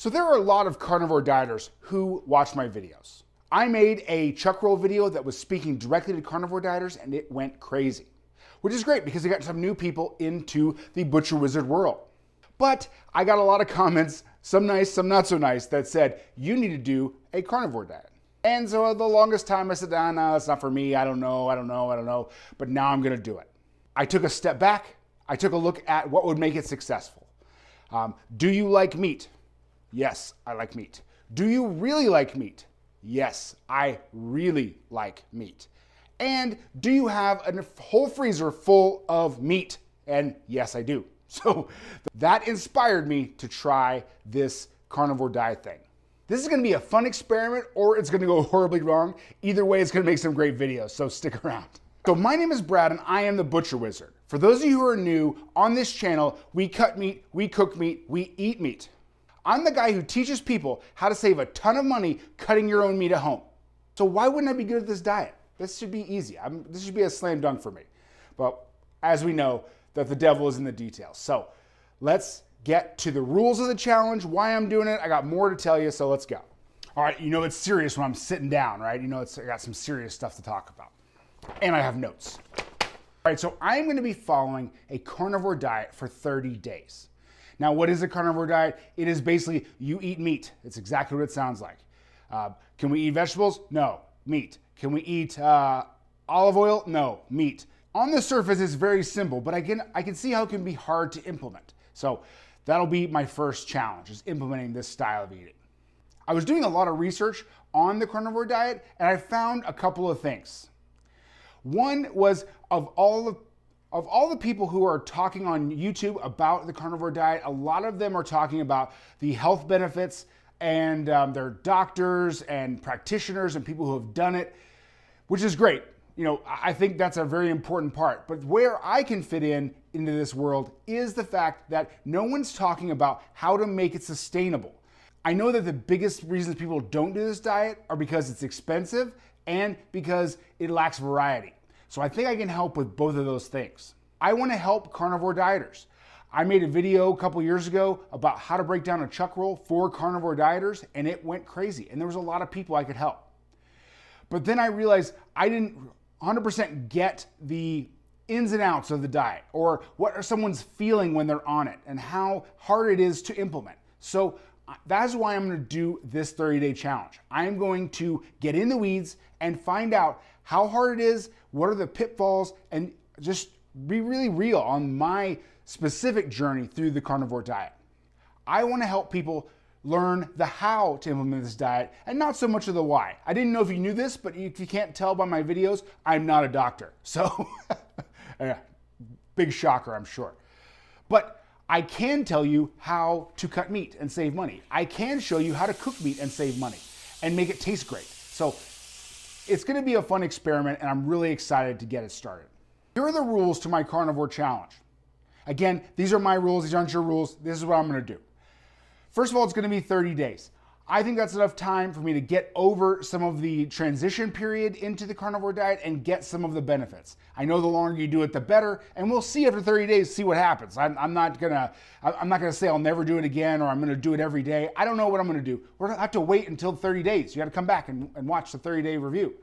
So there are a lot of carnivore dieters who watch my videos. I made a chuck roll video that was speaking directly to carnivore dieters and it went crazy, which is great because I got some new people into the Butcher Wizard world. But I got a lot of comments, some nice, some not so nice, that said, you need to do a carnivore diet. And so the longest time I said, no, that's not for me. I don't know. But now I'm gonna do it. I took a step back. I took a look at what would make it successful. Do you like meat? Yes, I like meat. Do you really like meat? Yes, I really like meat. And do you have a whole freezer full of meat? And yes, I do. So that inspired me to try this carnivore diet thing. This is gonna be a fun experiment or it's gonna go horribly wrong. Either way, it's gonna make some great videos, so stick around. So my name is Brad and I am the Butcher Wizard. For those of you who are new, on this channel, we cut meat, we cook meat, we eat meat. I'm the guy who teaches people how to save a ton of money cutting your own meat at home. So why wouldn't I be good at this diet? This should be easy. This should be a slam dunk for me. But as we know, that the devil is in the details. So let's get to the rules of the challenge, why I'm doing it. I got more to tell you, so let's go. All right, you know it's serious when I'm sitting down, right? You know I got some serious stuff to talk about. And I have notes. All right, so I'm gonna be following a carnivore diet for 30 days. Now, what is a carnivore diet? It is basically you eat meat. It's exactly what it sounds like. Can we eat vegetables? No, meat. Can we eat olive oil? No, meat. On the surface, it's very simple, but I can see how it can be hard to implement. So that'll be my first challenge, is implementing this style of eating. I was doing a lot of research on the carnivore diet, and I found a couple of things. One was of all the people who are talking on YouTube about the carnivore diet, a lot of them are talking about the health benefits and they're doctors and practitioners and people who have done it, which is great. You know, I think that's a very important part. But where I can fit into this world is the fact that no one's talking about how to make it sustainable. I know that the biggest reasons people don't do this diet are because it's expensive and because it lacks variety. So I think I can help with both of those things. I want to help carnivore dieters. I made a video a couple years ago about how to break down a chuck roll for carnivore dieters, and it went crazy. And there was a lot of people I could help. But then I realized I didn't 100% get the ins and outs of the diet, or what are someone's feeling when they're on it, and how hard it is to implement. So that's why I'm going to do this 30-day challenge. I'm going to get in the weeds and find out how hard it is, what are the pitfalls, and just be really real on my specific journey through the carnivore diet. I want to help people learn the how to implement this diet and not so much of the why. I didn't know if you knew this, but if you can't tell by my videos, I'm not a doctor. So, big shocker, I'm sure. But I can tell you how to cut meat and save money. I can show you how to cook meat and save money and make it taste great. So it's gonna be a fun experiment and I'm really excited to get it started. Here are the rules to my carnivore challenge. Again, these are my rules, these aren't your rules. This is what I'm gonna do. First of all, it's gonna be 30 days. I think that's enough time for me to get over some of the transition period into the carnivore diet and get some of the benefits. I know the longer you do it, the better, and we'll see after 30 days, see what happens. I'm not gonna say I'll never do it again or I'm gonna do it every day. I don't know what I'm gonna do. We're gonna have to wait until 30 days. You gotta come back and watch the 30-day review.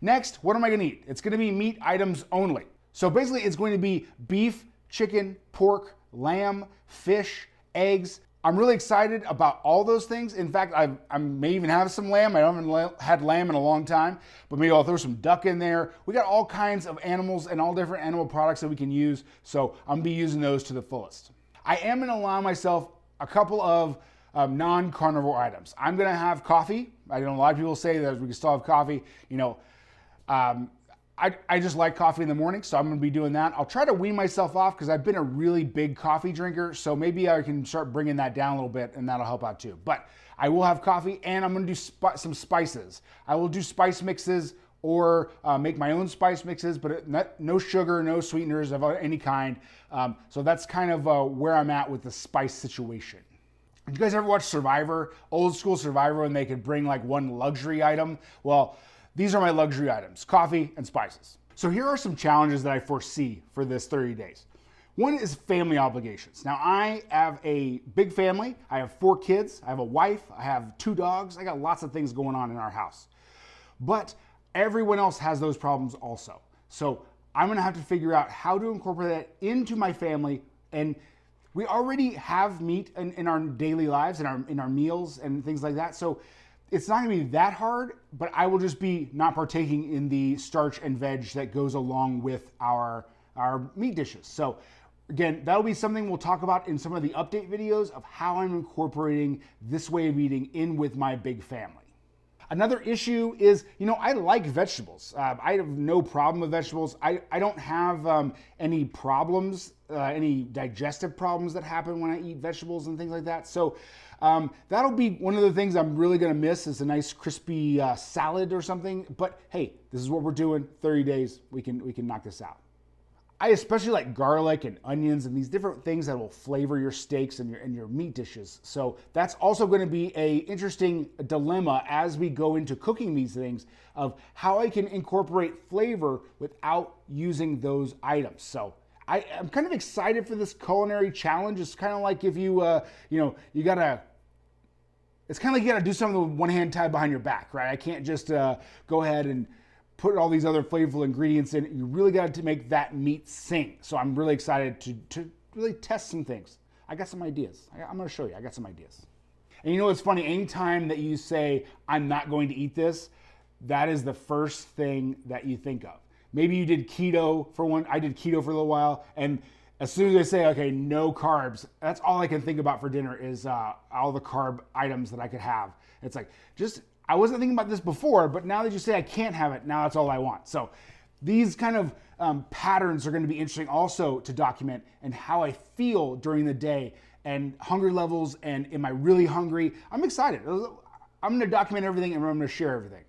Next, what am I gonna eat? It's gonna be meat items only. So basically it's going to be beef, chicken, pork, lamb, fish, eggs. I'm really excited about all those things. In fact, I may even have some lamb. I haven't had lamb in a long time, but maybe I'll throw some duck in there. We got all kinds of animals and all different animal products that we can use, so I'm gonna be using those to the fullest. I am gonna allow myself a couple of non-carnivore items. I'm gonna have coffee. I know a lot of people say that we can still have coffee. You know, I just like coffee in the morning, so I'm gonna be doing that. I'll try to wean myself off because I've been a really big coffee drinker, so maybe I can start bringing that down a little bit and that'll help out too. But I will have coffee and I'm gonna do some spices. I will do spice mixes or make my own spice mixes, but no sugar, no sweeteners of any kind. So that's kind of where I'm at with the spice situation. Did you guys ever watch Survivor, old school Survivor, when they could bring like one luxury item? Well, these are my luxury items, coffee and spices. So here are some challenges that I foresee for this 30 days. One is family obligations. Now, I have a big family. I have 4 kids. I have a wife. I have 2 dogs. I got lots of things going on in our house. But everyone else has those problems also. So I'm gonna have to figure out how to incorporate that into my family. And we already have meat in our daily lives, in our meals and things like that. So it's not gonna be that hard, but I will just be not partaking in the starch and veg that goes along with our meat dishes. So again, that'll be something we'll talk about in some of the update videos of how I'm incorporating this way of eating in with my big family. Another issue is, I like vegetables. I have no problem with vegetables. I don't have any problems, any digestive problems that happen when I eat vegetables and things like that. So that'll be one of the things I'm really gonna miss is a nice crispy salad or something. But hey, this is what we're doing, 30 days, we can knock this out. I especially like garlic and onions and these different things that will flavor your steaks and your meat dishes. So that's also going to be an interesting dilemma as we go into cooking these things of how I can incorporate flavor without using those items. So I'm kind of excited for this culinary challenge. It's kind of like if you gotta do something with one hand tied behind your back, right? I can't just go ahead and put all these other flavorful ingredients in. You really got to make that meat sing. So I'm really excited to really test some things. I got some ideas. I'm gonna show you, I got some ideas. And you know what's funny? Anytime that you say, I'm not going to eat this, that is the first thing that you think of. Maybe you did keto for one. I did keto for a little while. And as soon as I say, okay, no carbs, that's all I can think about for dinner is all the carb items that I could have. It's like, I wasn't thinking about this before, but now that you say I can't have it, now that's all I want. So these kind of patterns are going to be interesting also to document and how I feel during the day and hunger levels and am I really hungry? I'm excited. I'm going to document everything and I'm going to share everything.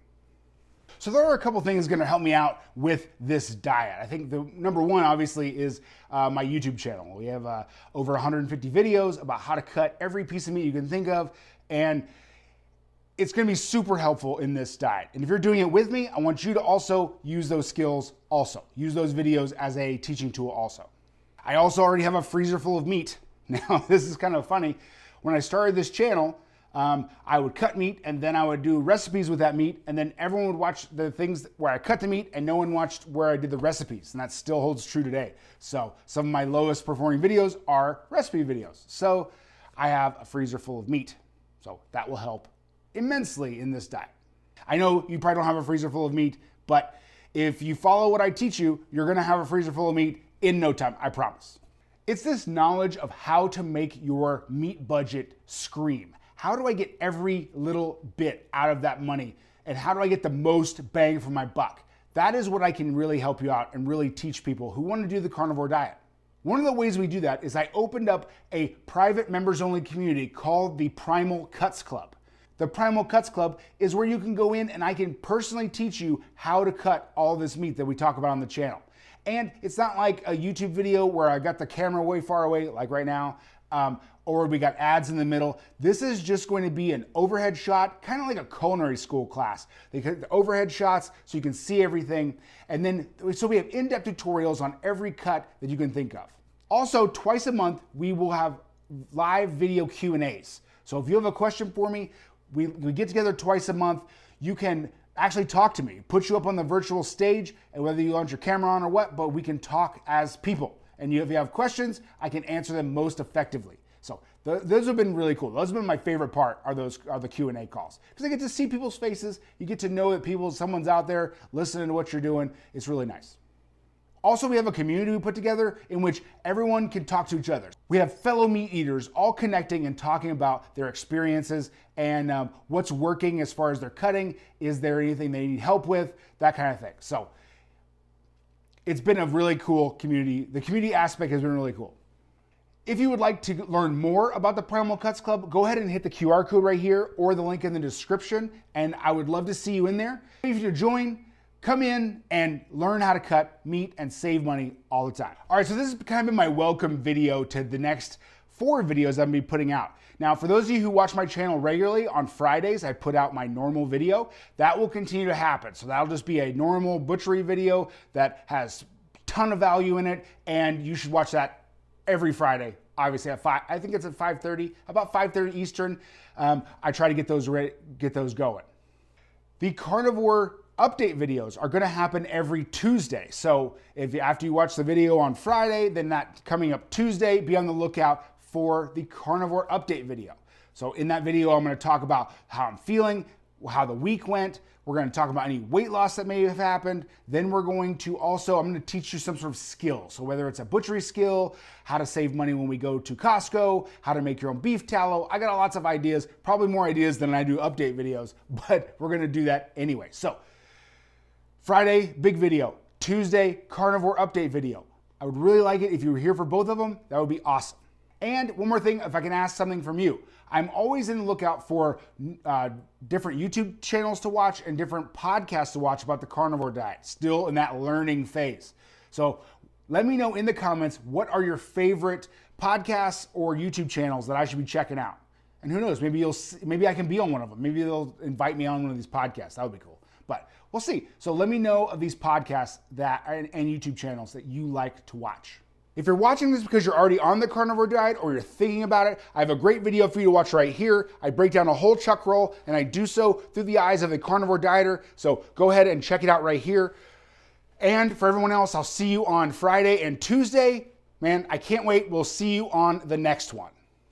So there are a couple things going to help me out with this diet. I think the number one obviously is my YouTube channel. We have over 150 videos about how to cut every piece of meat you can think of, and it's gonna be super helpful in this diet. And if you're doing it with me, I want you to also use those skills also. Use those videos as a teaching tool also. I also already have a freezer full of meat. Now, this is kind of funny. When I started this channel, I would cut meat and then I would do recipes with that meat, and then everyone would watch the things where I cut the meat and no one watched where I did the recipes, and that still holds true today. So some of my lowest performing videos are recipe videos. So I have a freezer full of meat. So that will help immensely in this diet. I know you probably don't have a freezer full of meat, but if you follow what I teach you, you're gonna have a freezer full of meat in no time, I promise. It's this knowledge of how to make your meat budget scream. How do I get every little bit out of that money? And how do I get the most bang for my buck? That is what I can really help you out and really teach people who want to do the carnivore diet. One of the ways we do that is I opened up a private members only community called the Primal Cuts Club. The Primal Cuts Club is where you can go in and I can personally teach you how to cut all this meat that we talk about on the channel. And it's not like a YouTube video where I got the camera way far away, like right now, or we got ads in the middle. This is just going to be an overhead shot, kind of like a culinary school class. They cut the overhead shots so you can see everything. And then, so we have in-depth tutorials on every cut that you can think of. Also, twice a month, we will have live video Q&As. So if you have a question for me, we get together twice a month. You can actually talk to me, put you up on the virtual stage, and whether you launch your camera on or what, but we can talk as people. And if you have questions, I can answer them most effectively. So those have been really cool. Those have been my favorite part, are the Q&A calls. Because I get to see people's faces. You get to know that someone's out there listening to what you're doing. It's really nice. Also, we have a community we put together in which everyone can talk to each other. We have fellow meat eaters all connecting and talking about their experiences and what's working as far as their cutting. Is there anything they need help with? That kind of thing. So it's been a really cool community. The community aspect has been really cool. If you would like to learn more about the Primal Cuts Club, go ahead and hit the QR code right here or the link in the description, and I would love to see you in there. If you join, come in and learn how to cut meat and save money all the time. All right, so this has kind of been my welcome video to the next 4 videos I'm gonna be putting out. Now, for those of you who watch my channel regularly, on Fridays, I put out my normal video. That will continue to happen. So that'll just be a normal butchery video that has a ton of value in it, and you should watch that every Friday, obviously at 5, I think it's at 5:30, about 5:30 Eastern. I try to get those going. The carnivore update videos are going to happen every Tuesday. So after you watch the video on Friday, then that coming up Tuesday, be on the lookout for the carnivore update video. So in that video, I'm going to talk about how I'm feeling, how the week went. We're going to talk about any weight loss that may have happened. Then we're going to also, I'm going to teach you some sort of skill. So whether it's a butchery skill, how to save money when we go to Costco, how to make your own beef tallow. I got lots of ideas, probably more ideas than I do update videos, but we're going to do that anyway. So Friday, big video. Tuesday, carnivore update video. I would really like it if you were here for both of them. That would be awesome. And one more thing, if I can ask something from you. I'm always in the lookout for different YouTube channels to watch and different podcasts to watch about the carnivore diet, still in that learning phase. So let me know in the comments, what are your favorite podcasts or YouTube channels that I should be checking out? And who knows, maybe I can be on one of them. Maybe they'll invite me on one of these podcasts. That would be cool. But we'll see. So let me know of these podcasts and YouTube channels that you like to watch. If you're watching this because you're already on the carnivore diet or you're thinking about it, I have a great video for you to watch right here. I break down a whole chuck roll, and I do so through the eyes of a carnivore dieter. So go ahead and check it out right here. And for everyone else, I'll see you on Friday and Tuesday. Man, I can't wait. We'll see you on the next one.